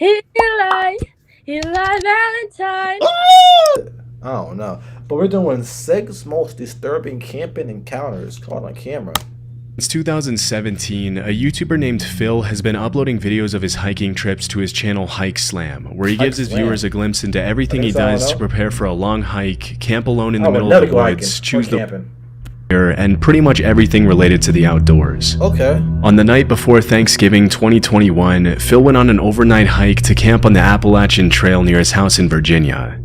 Eli, Eli Valentine. I don't know. But we're doing 6 most disturbing camping encounters caught on camera. Since 2017, a YouTuber named Phil has been uploading videos of his hiking trips to his channel Hike Slam, where he gives his viewers a glimpse into everything he does to prepare for a long hike, camp alone in the middle of the woods, choose the and pretty much everything related to the outdoors. Okay. On the night before Thanksgiving 2021, Phil went on an overnight hike to camp on the Appalachian Trail near his house in Virginia.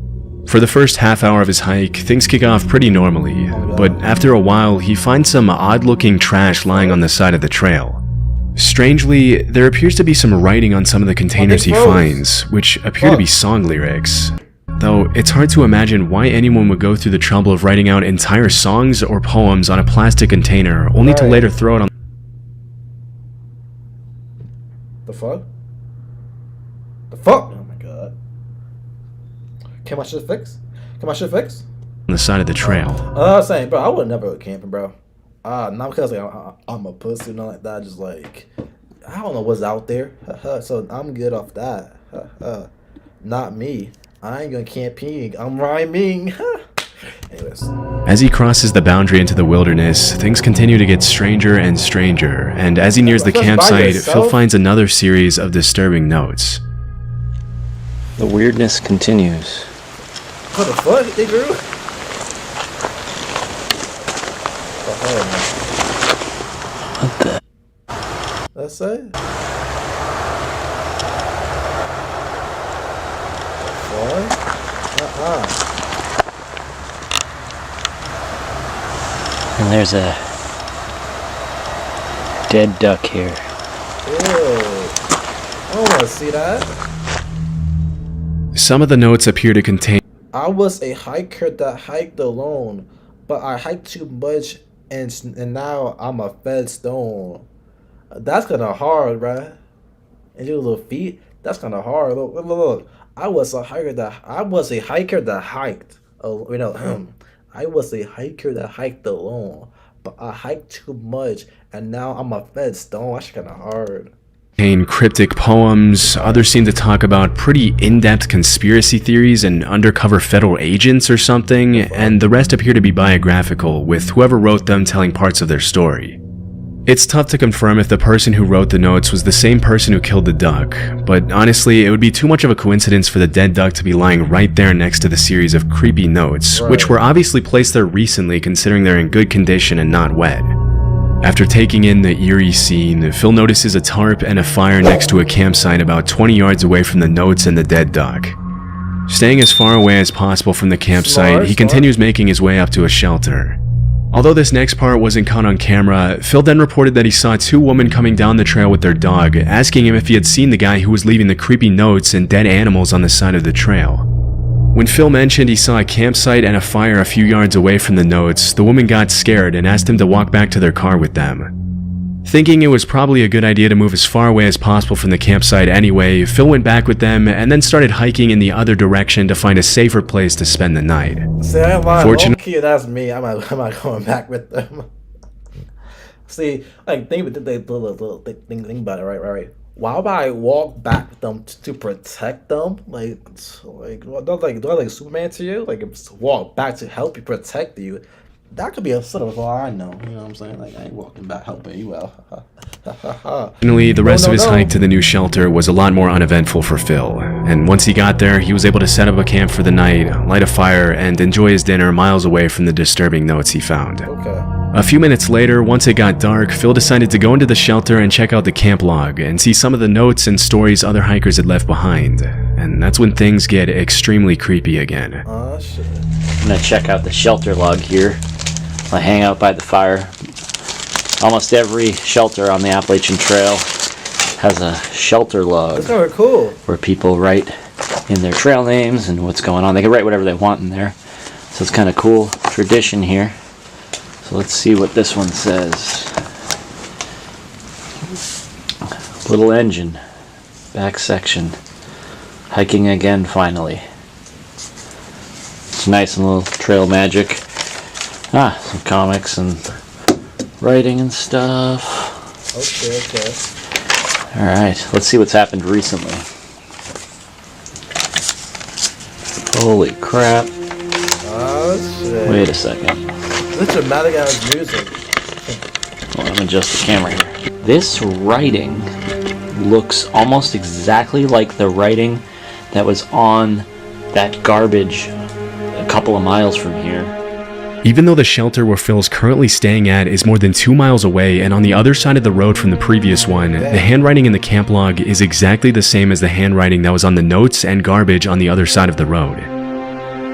For the first half hour of his hike, things kick off pretty normally, but after a while, he finds some odd-looking trash lying on the side of the trail. Strangely, there appears to be some writing on some of the containers he finds, which appear to be song lyrics. Though it's hard to imagine why anyone would go through the trouble of writing out entire songs or poems on a plastic container, only to later throw it on the fuck? The fuck? Oh my god. Can my shit fix? Can my shit fix? the side of the trail. I was saying, bro, I would never go camping, bro. Not because like I'm a pussy or nothing like that. Just like I don't know what's out there, so I'm good off that. Not me. I ain't gonna camping. I'm rhyming. Anyways. As he crosses the boundary into the wilderness, things continue to get stranger and stranger, and as he nears the campsite, Phil finds another series of disturbing notes. The weirdness continues. What the fuck, they grew? What the? That's it? And there's a dead duck here. Ew. I don't want to see that. Some of the notes appear to contain I was a hiker that hiked alone, but I hiked too much and now I'm a fed stone. That's kind of hard, bruh. And your little feet, that's kind of hard. Look. I was a hiker that hiked. Oh, I was a hiker that hiked alone, but I hiked too much and now I'm a fed stone. That's kind of hard. Cryptic poems, others seem to talk about pretty in-depth conspiracy theories and undercover federal agents or something, and the rest appear to be biographical, with whoever wrote them telling parts of their story. It's tough to confirm if the person who wrote the notes was the same person who killed the duck, but honestly, it would be too much of a coincidence for the dead duck to be lying right there next to the series of creepy notes, which were obviously placed there recently considering they're in good condition and not wet. After taking in the eerie scene, Phil notices a tarp and a fire next to a campsite about 20 yards away from the notes and the dead duck. Staying as far away as possible from the campsite, he continues making his way up to a shelter. Although this next part wasn't caught on camera, Phil then reported that he saw 2 women coming down the trail with their dog, asking him if he had seen the guy who was leaving the creepy notes and dead animals on the side of the trail. When Phil mentioned he saw a campsite and a fire a few yards away from the notes, the woman got scared and asked him to walk back to their car with them. Thinking it was probably a good idea to move as far away as possible from the campsite anyway, Phil went back with them and then started hiking in the other direction to find a safer place to spend the night. See, I ain't lying. Fortunately, that's me. I'm not going back with them. See, like think about it, right. Why would I walk back with them to protect them? Do I like Superman to you? Like, walk back to help you protect you. That could be a sort of all I know. You know what I'm saying? Like, I ain't walking back helping you out. Finally, the rest of his hike to the new shelter was a lot more uneventful for Phil, and once he got there, he was able to set up a camp for the night, light a fire, and enjoy his dinner miles away from the disturbing notes he found. Okay. A few minutes later, once it got dark, Phil decided to go into the shelter and check out the camp log and see some of the notes and stories other hikers had left behind. And that's when things get extremely creepy again. Oh, shit. I'm gonna check out the shelter log here. I hang out by the fire. Almost every shelter on the Appalachian Trail has a shelter log. That's kind of cool. Where people write in their trail names and what's going on. They can write whatever they want in there. So it's kind of cool tradition here. So let's see what this one says. Little engine. Back section. Hiking again finally. It's nice and little trail magic. Some comics and writing and stuff. Okay. Alright, let's see what's happened recently. Holy crap. Oh shit. Wait a second. This dramatic ass music. Hold on, adjust the camera here. This writing looks almost exactly like the writing that was on that garbage a couple of miles from here. Even though the shelter where Phil's currently staying at is more than 2 miles away and on the other side of the road from the previous one, the handwriting in the camp log is exactly the same as the handwriting that was on the notes and garbage on the other side of the road.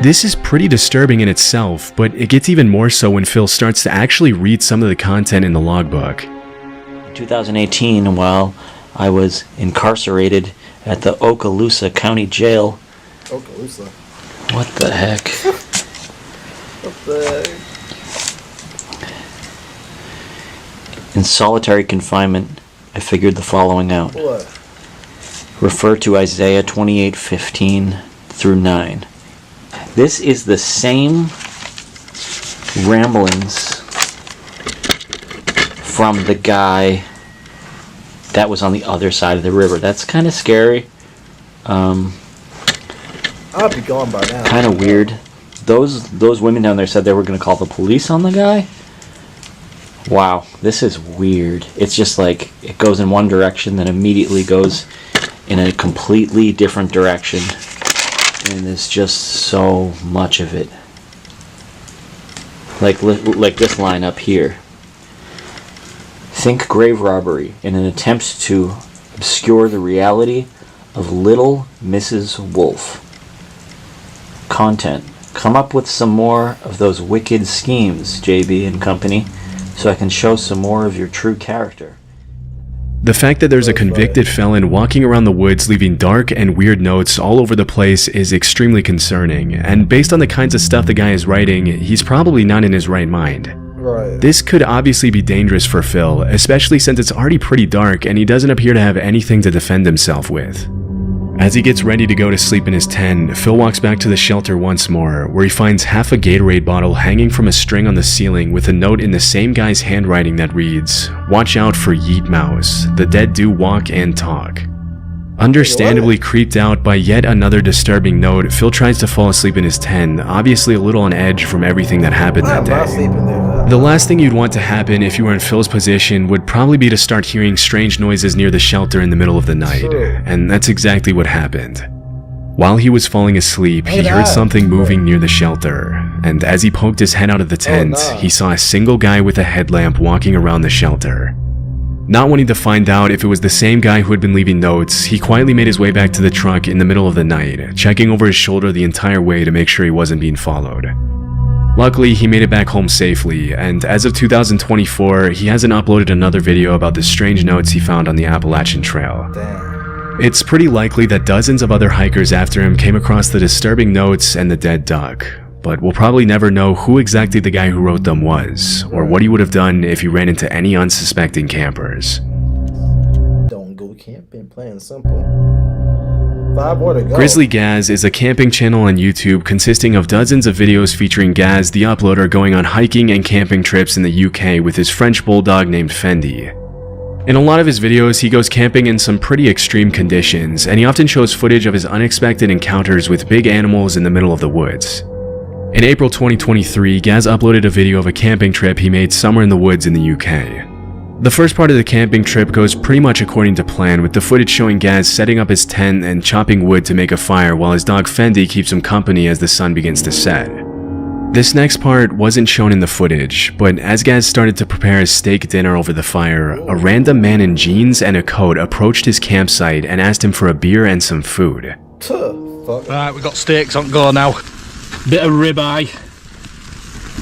This is pretty disturbing in itself, but it gets even more so when Phil starts to actually read some of the content in the logbook. In 2018, while I was incarcerated at the Okaloosa County Jail. Okaloosa. What the heck? What the heck? In solitary confinement, I figured the following out. What? Refer to Isaiah 28:15 through 9. This is the same ramblings from the guy that was on the other side of the river. That's kind of scary. I'll be gone by now. Kind of weird. Those women down there said they were going to call the police on the guy. Wow, this is weird. It's just like it goes in one direction, then immediately goes in a completely different direction. And there's just so much of it. Like this line up here. Think grave robbery in an attempt to obscure the reality of Little Mrs. Wolf. Content. Come up with some more of those wicked schemes, JB and company, so I can show some more of your true character. The fact that there's a convicted felon walking around the woods leaving dark and weird notes all over the place is extremely concerning, and based on the kinds of stuff the guy is writing, he's probably not in his right mind. Right. This could obviously be dangerous for Phil, especially since it's already pretty dark and he doesn't appear to have anything to defend himself with. As he gets ready to go to sleep in his tent, Phil walks back to the shelter once more, where he finds half a Gatorade bottle hanging from a string on the ceiling with a note in the same guy's handwriting that reads, "Watch out for Yeet Mouse, the dead do walk and talk." Understandably creeped out by yet another disturbing note, Phil tries to fall asleep in his tent, obviously a little on edge from everything that happened that I'm not day. sleeping there. The last thing you'd want to happen if you were in Phil's position would probably be to start hearing strange noises near the shelter in the middle of the night, Sure. and that's exactly what happened. While he was falling asleep, he Look at heard that. something moving near the shelter, and as he poked his head out of the tent, no. he saw a single guy with a headlamp walking around the shelter. Not wanting to find out if it was the same guy who had been leaving notes, he quietly made his way back to the truck in the middle of the night, checking over his shoulder the entire way to make sure he wasn't being followed. Luckily, he made it back home safely, and as of 2024, he hasn't uploaded another video about the strange notes he found on the Appalachian Trail. Damn. It's pretty likely that dozens of other hikers after him came across the disturbing notes and the dead duck, but we'll probably never know who exactly the guy who wrote them was, or what he would have done if he ran into any unsuspecting campers. Don't go camping, plain and simple. 5 more to go. Grizzly Gaz is a camping channel on YouTube consisting of dozens of videos featuring Gaz, the uploader, going on hiking and camping trips in the UK with his French bulldog named Fendi. In a lot of his videos, he goes camping in some pretty extreme conditions, and he often shows footage of his unexpected encounters with big animals in the middle of the woods. In April 2023, Gaz uploaded a video of a camping trip he made somewhere in the woods in the UK. The first part of the camping trip goes pretty much according to plan, with the footage showing Gaz setting up his tent and chopping wood to make a fire while his dog Fendi keeps him company as the sun begins to set. This next part wasn't shown in the footage, but as Gaz started to prepare his steak dinner over the fire, a random man in jeans and a coat approached his campsite and asked him for a beer and some food. Fuck. Right, we got steaks on go now. Bit of ribeye.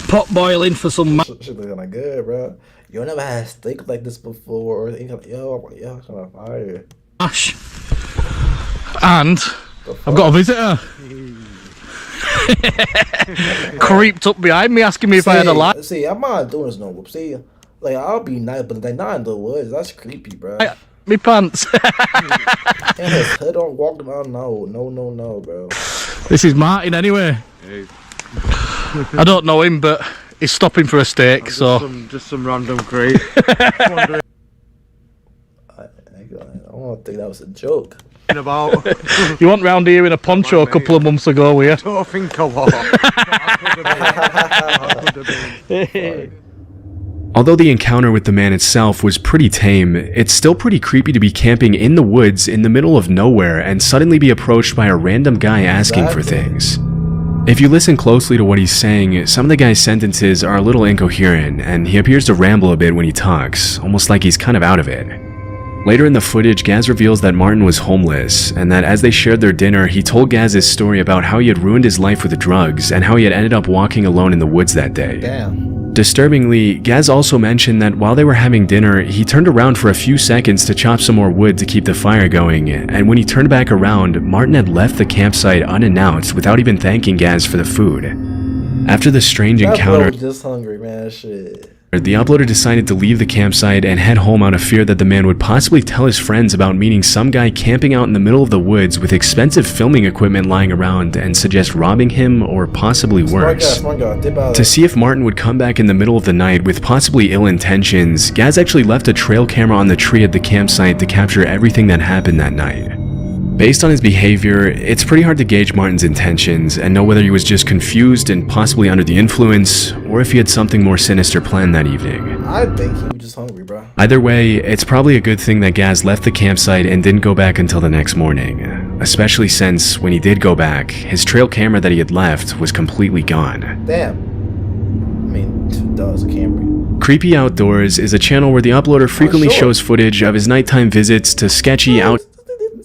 Pot boiling for some Shit looking good, bro. You never had steak like this before. Yo, kind of fire. mash. And I've got a visitor. Creeped up behind me asking me if I had a light. See, I'm not doing this no more. See, like, I'll be nice, but like, not in the woods. That's creepy, bro. Me pants. And his head on walking around. No, bro. This is Martin anyway. I don't know him, but he's stopping for a steak, so. Just some random crate. I don't think that was a joke. about. You went round here in a poncho a couple of months ago, were you? Don't think I was. Although the encounter with the man itself was pretty tame, it's still pretty creepy to be camping in the woods in the middle of nowhere and suddenly be approached by a random guy asking for things. If you listen closely to what he's saying, some of the guy's sentences are a little incoherent, and he appears to ramble a bit when he talks, almost like he's kind of out of it. Later in the footage, Gaz reveals that Martin was homeless, and that as they shared their dinner, he told Gaz his story about how he had ruined his life with drugs, and how he had ended up walking alone in the woods that day. Damn. Disturbingly, Gaz also mentioned that while they were having dinner, he turned around for a few seconds to chop some more wood to keep the fire going, and when he turned back around, Martin had left the campsite unannounced without even thanking Gaz for the food. After the strange encounter, I was just hungry, man. Shit. the uploader decided to leave the campsite and head home out of fear that the man would possibly tell his friends about meeting some guy camping out in the middle of the woods with expensive filming equipment lying around and suggest robbing him or possibly worse. Smart guy. To see if Martin would come back in the middle of the night with possibly ill intentions, Gaz actually left a trail camera on the tree at the campsite to capture everything that happened that night. Based on his behavior, it's pretty hard to gauge Martin's intentions and know whether he was just confused and possibly under the influence, or if he had something more sinister planned that evening. I think he was just hungry, bro. Either way, it's probably a good thing that Gaz left the campsite and didn't go back until the next morning, especially since when he did go back, his trail camera that he had left was completely gone. Damn. I mean, duh, it's a Camry. Creepy Outdoors is a channel where the uploader frequently shows footage of his nighttime visits to sketchy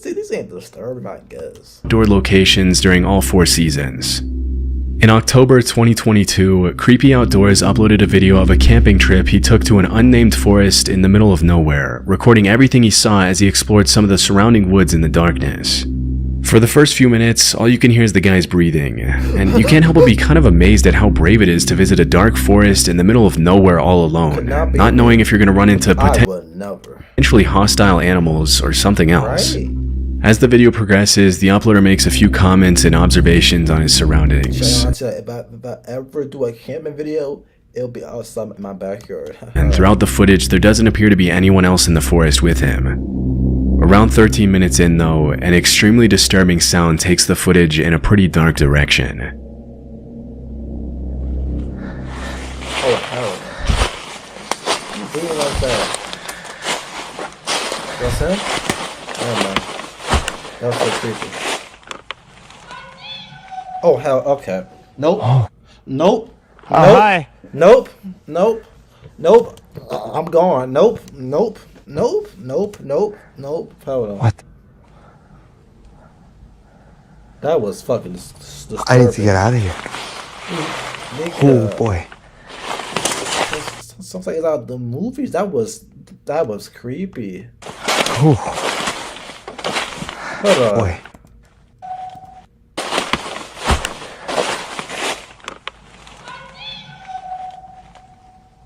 These ain't disturbing, I guess. outdoor locations during all 4 seasons. In October 2022, Creepy Outdoors uploaded a video of a camping trip he took to an unnamed forest in the middle of nowhere, recording everything he saw as he explored some of the surrounding woods in the darkness. For the first few minutes, all you can hear is the guy's breathing, and you can't help but be kind of amazed at how brave it is to visit a dark forest in the middle of nowhere all alone, not knowing if you're going to run into potentially hostile animals or something else. Right. As the video progresses, the uploader makes a few comments and observations on his surroundings. If I ever do a camping video, it'll be outside in my backyard. And throughout the footage, there doesn't appear to be anyone else in the forest with him. Around 13 minutes in though, an extremely disturbing sound takes the footage in a pretty dark direction. Oh, hell. You doing like that? That's him? Oh, man. That was so creepy. Oh, hell, okay. Nope. Nope. Nope. Hi. Nope. Nope. Nope. I'm gone. Nope. Nope. Nope. Nope. Nope. Nope. Hold on. What? That was fucking disturbing. I need to get out of here. Nigga, Oh boy. sounds like it's out of the movies. That was creepy. Oh Hold on. boy.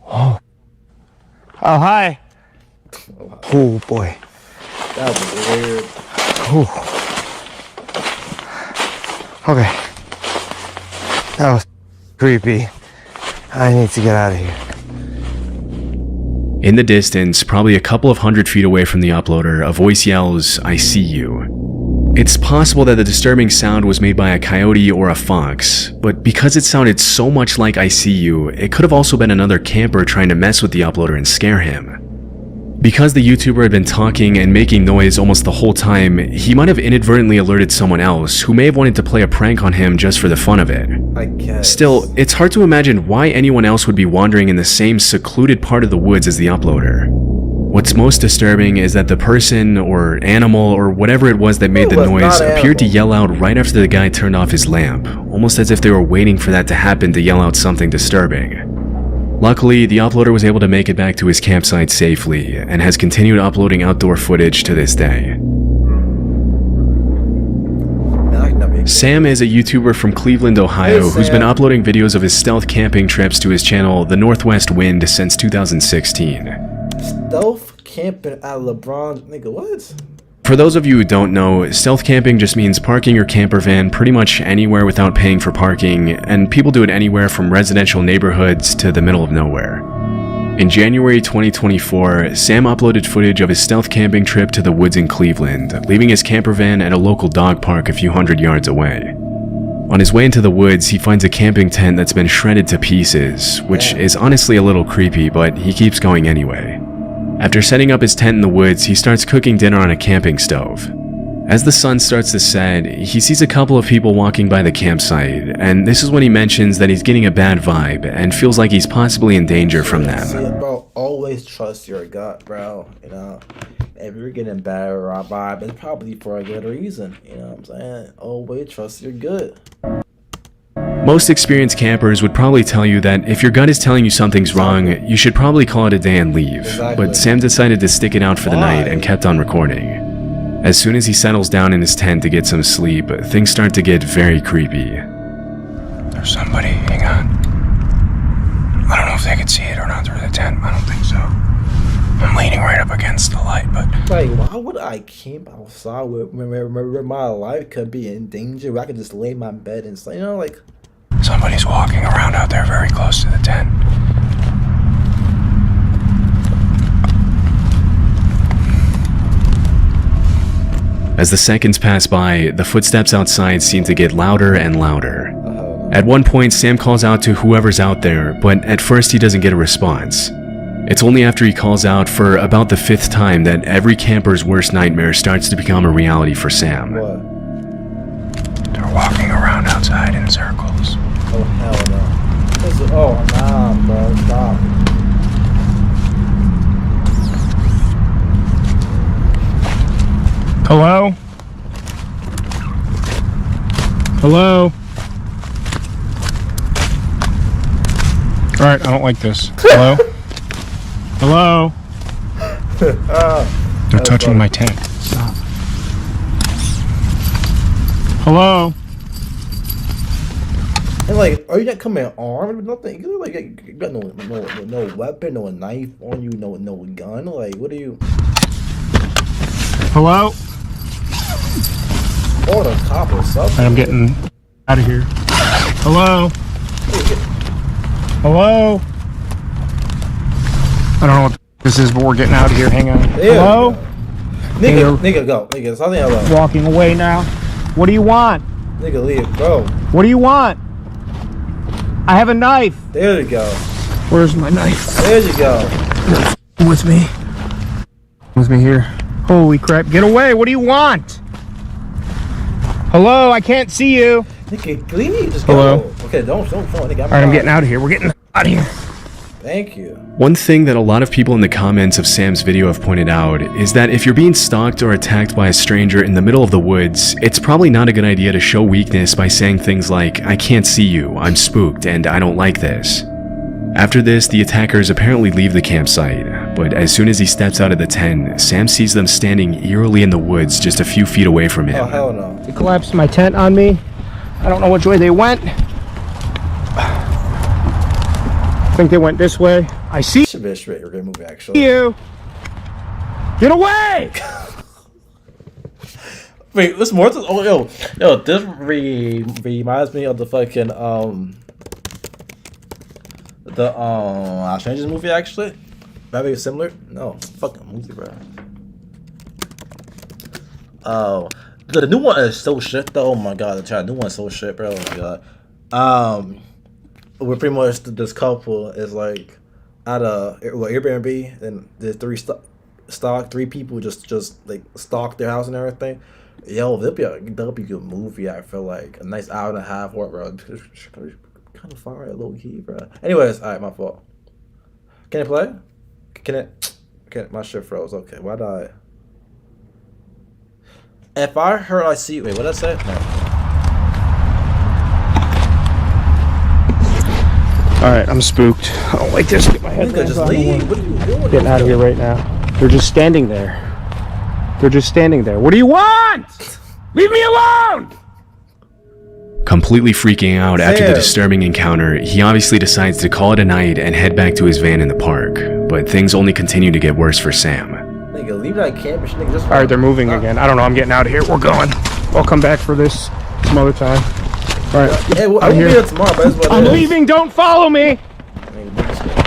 Oh. Oh hi. Oh boy. That was weird. Oh. Okay. That was creepy. I need to get out of here. In the distance, probably a couple of 100 feet away from the uploader, a voice yells, "I see you." It's possible that the disturbing sound was made by a coyote or a fox, but because it sounded so much like "I see you," it could have also been another camper trying to mess with the uploader and scare him. Because the YouTuber had been talking and making noise almost the whole time, he might have inadvertently alerted someone else who may have wanted to play a prank on him just for the fun of it. I guess. Still, it's hard to imagine why anyone else would be wandering in the same secluded part of the woods as the uploader. What's most disturbing is that the person, or animal, or whatever it was that made the noise appeared to yell out right after the guy turned off his lamp, almost as if they were waiting for that to happen to yell out something disturbing. Luckily, the uploader was able to make it back to his campsite safely, and has continued uploading outdoor footage to this day. Sam is a YouTuber from Cleveland, Ohio, who's been uploading videos of his stealth camping trips to his channel, The Northwest Wind, since 2016. Stealth camping at LeBron. Nigga, what? For those of you who don't know, stealth camping just means parking your camper van pretty much anywhere without paying for parking, and people do it anywhere from residential neighborhoods to the middle of nowhere. In January 2024, Sam uploaded footage of his stealth camping trip to the woods in Cleveland, leaving his camper van at a local dog park a few hundred yards away. On his way into the woods, he finds a camping tent that's been shredded to pieces, which is honestly a little creepy, but he keeps going anyway. After setting up his tent in the woods, he starts cooking dinner on a camping stove. As the sun starts to set, he sees a couple of people walking by the campsite, and this is when he mentions that he's getting a bad vibe and feels like he's possibly in danger from See, them. bro, always trust your gut, bro. You know, if you're getting bad or a vibe, it's probably for a good reason. You know what I'm saying? Always trust your gut. Most experienced campers would probably tell you that if your gut is telling you something's wrong, you should probably call it a day and leave. Exactly. But Sam decided to stick it out for the night and kept on recording. As soon as he settles down in his tent to get some sleep, things start to get very creepy. There's somebody. Hang on. I don't know if they can see it or not through the tent. I don't think so. I'm leaning right up against the light, but Like, why would I camp outside where my life could be in danger? Where I could just lay in my bed and sleep, you know, like. somebody's walking around out there very close to the tent. As the seconds pass by, the footsteps outside seem to get louder and louder. At one point, Sam calls out to whoever's out there, but at first he doesn't get a response. It's only after he calls out for about the 5th time that every camper's worst nightmare starts to become a reality for Sam. What? They're walking around outside in circles. Oh, hell no. Oh, nah, bro. Stop. Hello? Hello? Alright, I don't like this. Hello? Hello? They're touching my tent. Stop. Hello? And like, are you not coming armed with nothing? You like, you got no weapon, no knife on you, no gun. Like, what are you? Hello? Or the cop or something. I'm getting out of here. Hello? Hello? I don't know what this is, but we're getting out of here. Hang on. There Hello? we go. Nigga, go. Nigga, something hello. Walking away now. What do you want? Nigga, leave, bro. What do you want? I have a knife. There you go. Where's my knife? There you go. With me. With me here. Holy crap. Get away. What do you want? Hello, I can't see you. Nigga, leave. Just Hello? go. Okay, don't phone, nigga. All right, I'm getting out of here. We're getting out of here. Thank you. One thing that a lot of people in the comments of Sam's video have pointed out is that if you're being stalked or attacked by a stranger in the middle of the woods, it's probably not a good idea to show weakness by saying things like, "I can't see you, I'm spooked, and I don't like this." After this, the attackers apparently leave the campsite, but as soon as he steps out of the tent, Sam sees them standing eerily in the woods just a few feet away from Oh, him. hell no. They collapsed my tent on me. I don't know which way they went. I think they went this way. I see Should be a straight movie, actually. you. Get away! Wait, listen more. Oh, yo, this reminds me of the fucking Strangers movie, actually. Very similar. No, fucking movie, bro. Oh, the new one is so shit though. Oh my god, the new one is so shit, bro. Oh my god. We're pretty much this couple is like at a Airbnb, and there's three people just like stalk their house and everything. Yo, that'll be a good movie. I feel like a nice hour and a half work, bro. Kind of far, low key, bro. Anyways, all right, my fault. Can it play? Can it? Okay, my shit froze. Okay, why did I? If I heard, I see. Wait, what did I say? No. All right, I'm spooked. I don't like this. Get my head Just leave. What are you doing? Getting out of here right now. They're just standing there. They're just standing there. What do you want? Leave me alone! Completely freaking out after the Sam. disturbing encounter, he obviously decides to call it a night and head back to his van in the park. But things only continue to get worse for Sam. Nigga, leave that camper. Nigga, just. All right, they're moving again. I don't know. I'm getting out of here. We're going. I'll come back for this some other time. All right. Hey, well, I I'm won't be here. here tomorrow, but that's what it I'm is. leaving. Don't follow me. Nigga,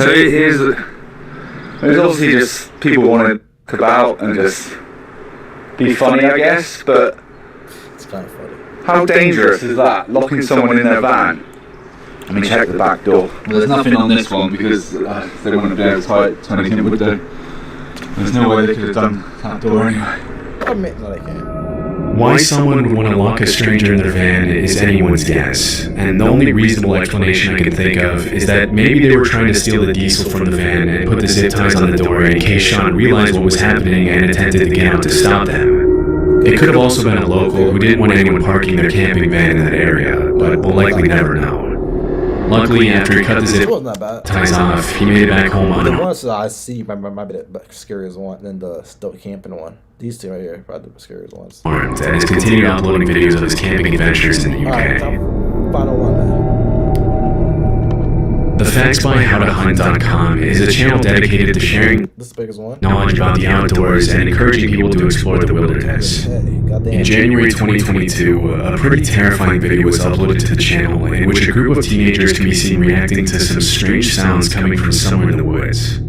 So here's obviously just people want to come out and just be funny, I guess, but It's kind of funny. how dangerous is that, locking someone in their van? I mean, check the back door. Well, there's nothing on this one because they wouldn't be able to anything, would they? There's no way they could have done that door anyway. I mean, no, they can't. Why someone would want to lock a stranger in their van is anyone's guess, and the only reasonable explanation I can think of is that maybe they were trying to steal the diesel from the van and put the zip ties on the door in case Sean realized what was happening and attempted to get out to stop them. It could have also been a local who didn't want anyone parking their camping van in that area, but we'll likely never know. Luckily, after he cut the zip It wasn't that bad. ties off, he made it back home The unharmed. ones that I see might be the scariest one, and then the Stoke camping one. These two right here are probably the scariest ones. And has continued uploading videos of his camping adventures in the Alright, UK. final one now. The Facts by HowToHunt.com is a channel dedicated to sharing This is the biggest one. knowledge about the outdoors and encouraging people to explore the wilderness. Hey, goddamn. In January 2022, a pretty terrifying video was uploaded to the channel in which a group of teenagers can be seen reacting to some strange sounds coming from somewhere in the woods.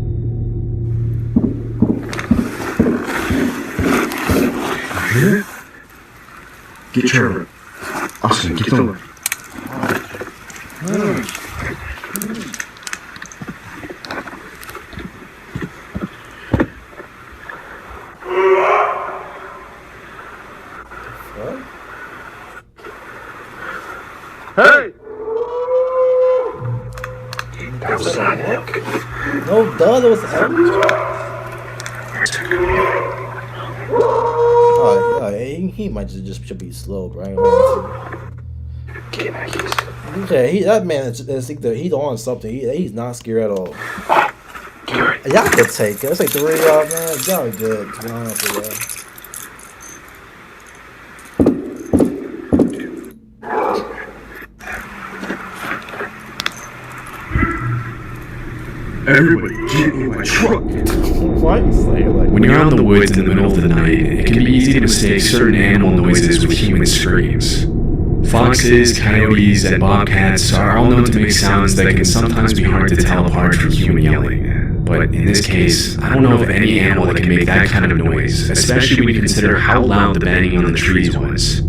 Get Trevor. Austin, get over. Hey! That was an elk. No, duh, there was elk. He might just should be slow, right? Get back here. Okay, that man is either he's on something. He's not scared at all. Garrett. Y'all could take it. It's like 3 y'all, man. Y'all are good. To be honest with y'all. Everybody get in my truck. Why you say it like When you're out in the woods in the middle of the night, it can be easy to mistake certain animal noises with human screams. Foxes, coyotes, and bobcats are all known to make sounds that can sometimes be hard to tell apart from human yelling. But in this case, I don't know of any animal that can make that kind of noise, especially when you consider how loud the banging on the trees was.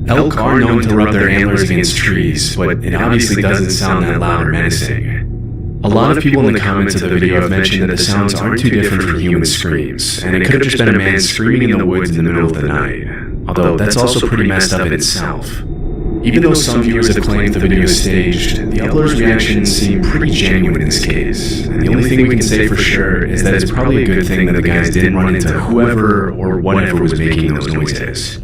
Elk are known to rub their antlers against trees, but it obviously doesn't sound that loud or menacing. A lot of people in the comments of the video have mentioned that the sounds aren't too different from human screams, and it could have just been a man screaming in the woods in the middle of the night, although that's also pretty messed up in itself. Even though some viewers have claimed the video is staged, the uploader's reactions seem pretty genuine in this case, and the only thing we can say for sure is that it's probably a good thing that the guys didn't run into whoever or whatever was making those noises.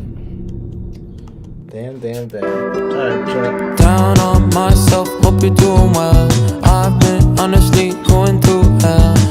damn. Alright, chat. Down on myself, hope you're doing well. I've been honestly going through hell.